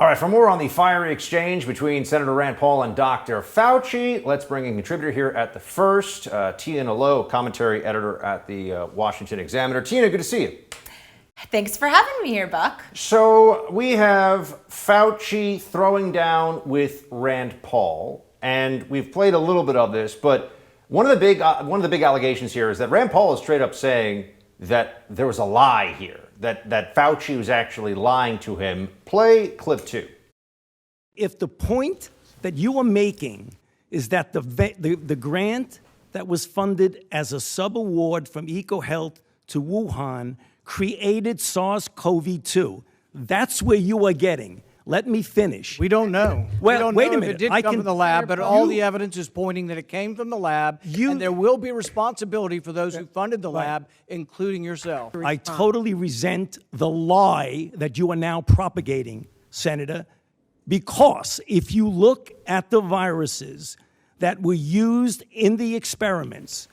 All right, for more on the fiery exchange between Senator Rand Paul and Dr. Fauci, let's bring in a contributor here at The First, Tiana Lowe, commentary editor at the Washington Examiner. Tiana, good to see you. Thanks for having me here, Buck. So we have Fauci throwing down with Rand Paul, and we've played a little bit of this, but one of the big allegations here is that Rand Paul is straight up saying that there was a lie here, that Fauci was actually lying to him. Play clip 2. If the point that you are making is that the grant that was funded as a sub-award from EcoHealth to Wuhan created SARS-CoV-2, that's where you are getting. Let me finish. We don't know. Well, we don't wait know a minute. If it did come from the lab, but all the evidence is pointing that it came from the lab, and there will be responsibility for those who funded the lab, including yourself. I totally resent the lie that you are now propagating, Senator, because if you look at the viruses that were used in the experiments,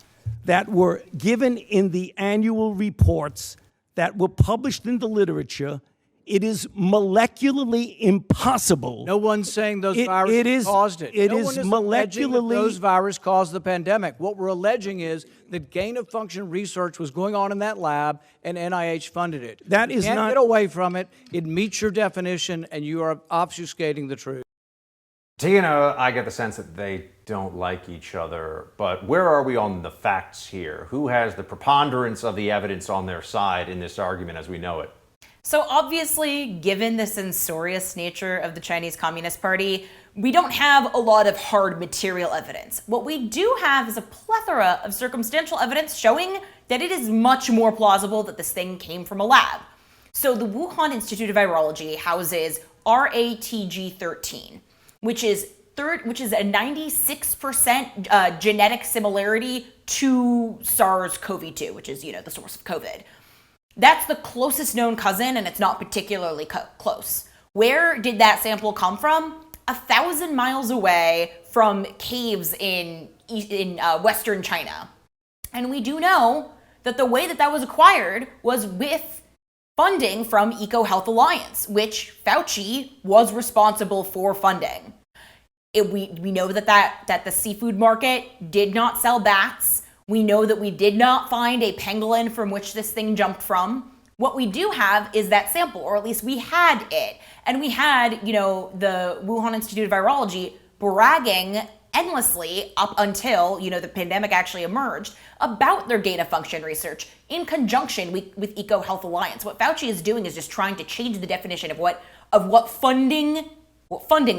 that were given in the annual reports, that were published in the literature, it is molecularly impossible. No one's saying those viruses caused it. It no is one is molecularly. that those viruses caused the pandemic. What we're alleging is that gain-of-function research was going on in that lab, and NIH funded it. That you is can't not. get away from it. It meets your definition, and you are obfuscating the truth. Tiana, I get the sense that they don't like each other, but where are we on the facts here? Who has the preponderance of the evidence on their side in this argument as we know it? So obviously, given the censorious nature of the Chinese Communist Party, we don't have a lot of hard material evidence. What we do have is a plethora of circumstantial evidence showing that it is much more plausible that this thing came from a lab. So the Wuhan Institute of Virology houses RATG13, which is a 96% genetic similarity to SARS-CoV-2, which is, the source of COVID. That's the closest known cousin, and it's not particularly close. Where did that sample come from? 1,000 miles away from caves in Western China. And we do know that the way that was acquired was with funding from EcoHealth Alliance, which Fauci was responsible for funding. We know that the seafood market did not sell bats. We know that we did not find a pangolin from which this thing jumped from. What we do have is that sample, or at least we had it. And we had, the Wuhan Institute of Virology bragging endlessly up until, the pandemic actually emerged about their gain-of-function research in conjunction with EcoHealth Alliance. What Fauci is doing is just trying to change the definition of what funding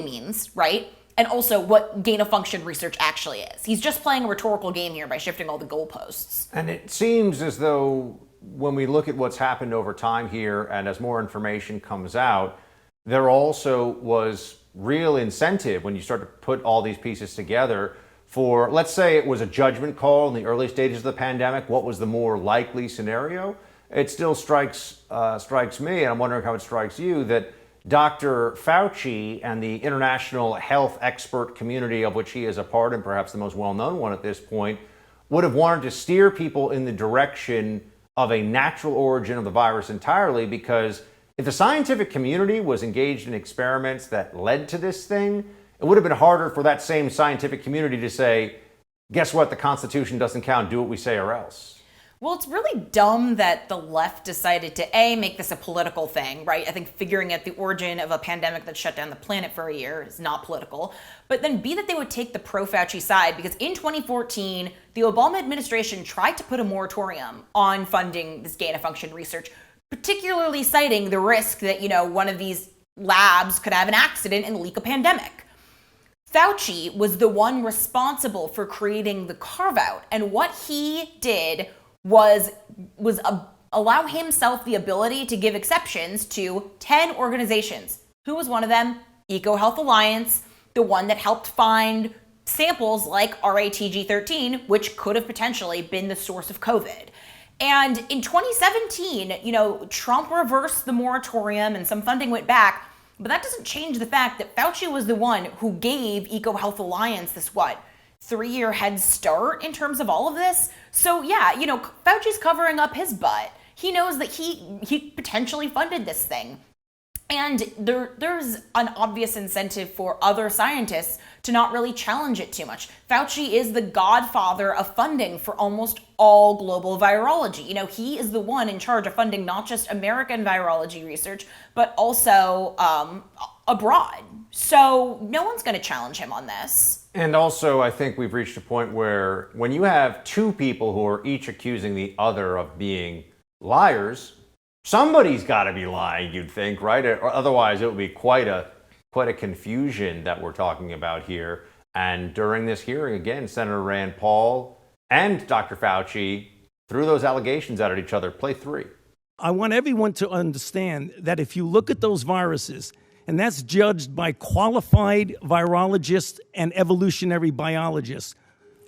means, right? And also what gain-of-function research actually is. He's just playing a rhetorical game here by shifting all the goalposts. And it seems as though when we look at what's happened over time here, and as more information comes out, there also was real incentive when you start to put all these pieces together for, let's say it was a judgment call in the early stages of the pandemic, what was the more likely scenario? It still strikes me, and I'm wondering how it strikes you, that Dr. Fauci and the international health expert community of which he is a part, and perhaps the most well-known one at this point, would have wanted to steer people in the direction of a natural origin of the virus entirely, because if the scientific community was engaged in experiments that led to this thing, it would have been harder for that same scientific community to say, guess what, the Constitution doesn't count, do what we say or else. Well, it's really dumb that the left decided to make this a political thing, right? I think figuring out the origin of a pandemic that shut down the planet for a year is not political. But then B, that they would take the pro-Fauci side, because in 2014, the Obama administration tried to put a moratorium on funding this gain-of-function research, particularly citing the risk that, one of these labs could have an accident and leak a pandemic. Fauci was the one responsible for creating the carve-out, and what he did was allow himself the ability to give exceptions to 10 organizations. Who was one of them? EcoHealth Alliance, the one that helped find samples like RATG13, which could have potentially been the source of COVID. And in 2017, Trump reversed the moratorium and some funding went back, but that doesn't change the fact that Fauci was the one who gave EcoHealth Alliance this, 3-year head start in terms of all of this. So yeah, Fauci's covering up his butt. He knows that he potentially funded this thing. And there's an obvious incentive for other scientists to not really challenge it too much. Fauci is the godfather of funding for almost all global virology. You know, he is the one in charge of funding not just American virology research, but also abroad. So no one's going to challenge him on this. And also, I think we've reached a point where when you have two people who are each accusing the other of being liars, somebody's got to be lying, you'd think, right? Or otherwise, it would be quite a confusion that we're talking about here. And during this hearing, again, Senator Rand Paul and Dr. Fauci threw those allegations out at each other. Play 3. I want everyone to understand that if you look at those viruses, and that's judged by qualified virologists and evolutionary biologists,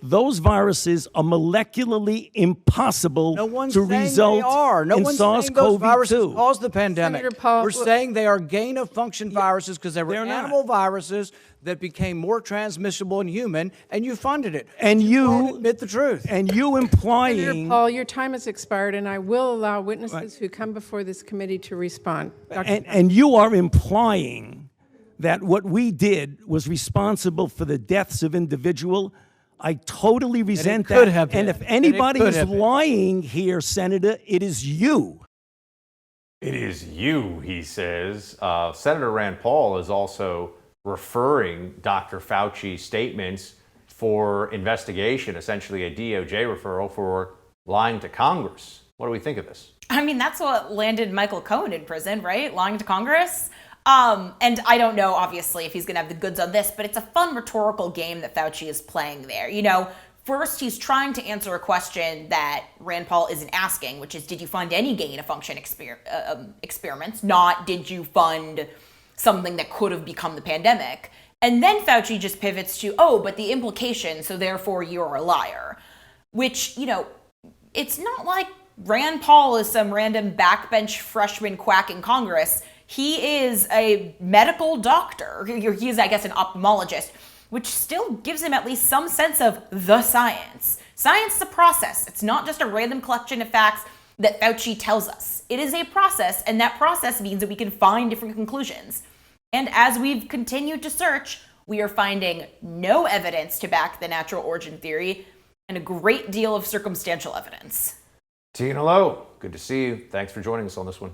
those viruses are molecularly impossible No one's to saying result they are. No in one's saying those viruses SARS-CoV-2. caused the pandemic. Senator Paul, We're saying they are gain-of-function viruses because they were they're not. animal viruses that became more transmissible in human, and you funded it. And won't you admit the truth. And you Senator implying Paul, your time has expired, and I will allow witnesses who come before this committee to respond. and you are implying that what we did was responsible for the deaths of individual. I totally resent that. could have And been. if anybody could is have been. lying here, Senator, it is you. It is you, he says. Senator Rand Paul is also referring Dr. Fauci's statements for investigation, essentially a DOJ referral for lying to Congress. What do we think of this? I mean, that's what landed Michael Cohen in prison, right? Lying to Congress. And I don't know, obviously, if he's going to have the goods on this, but it's a fun rhetorical game that Fauci is playing there. You know, first he's trying to answer a question that Rand Paul isn't asking, which is, did you fund any gain-of-function experiments? Not, did you fund something that could have become the pandemic? And then Fauci just pivots to, oh, but the implication, so therefore you're a liar. Which, you know, it's not like Rand Paul is some random backbench freshman quack in Congress. He is a medical doctor. He is, I guess, an ophthalmologist, which still gives him at least some sense of the science. Science is a process. It's not just a random collection of facts that Fauci tells us. It is a process, and that process means that we can find different conclusions. And as we've continued to search, we are finding no evidence to back the natural origin theory and a great deal of circumstantial evidence. Tiana Lowe, good to see you. Thanks for joining us on this one.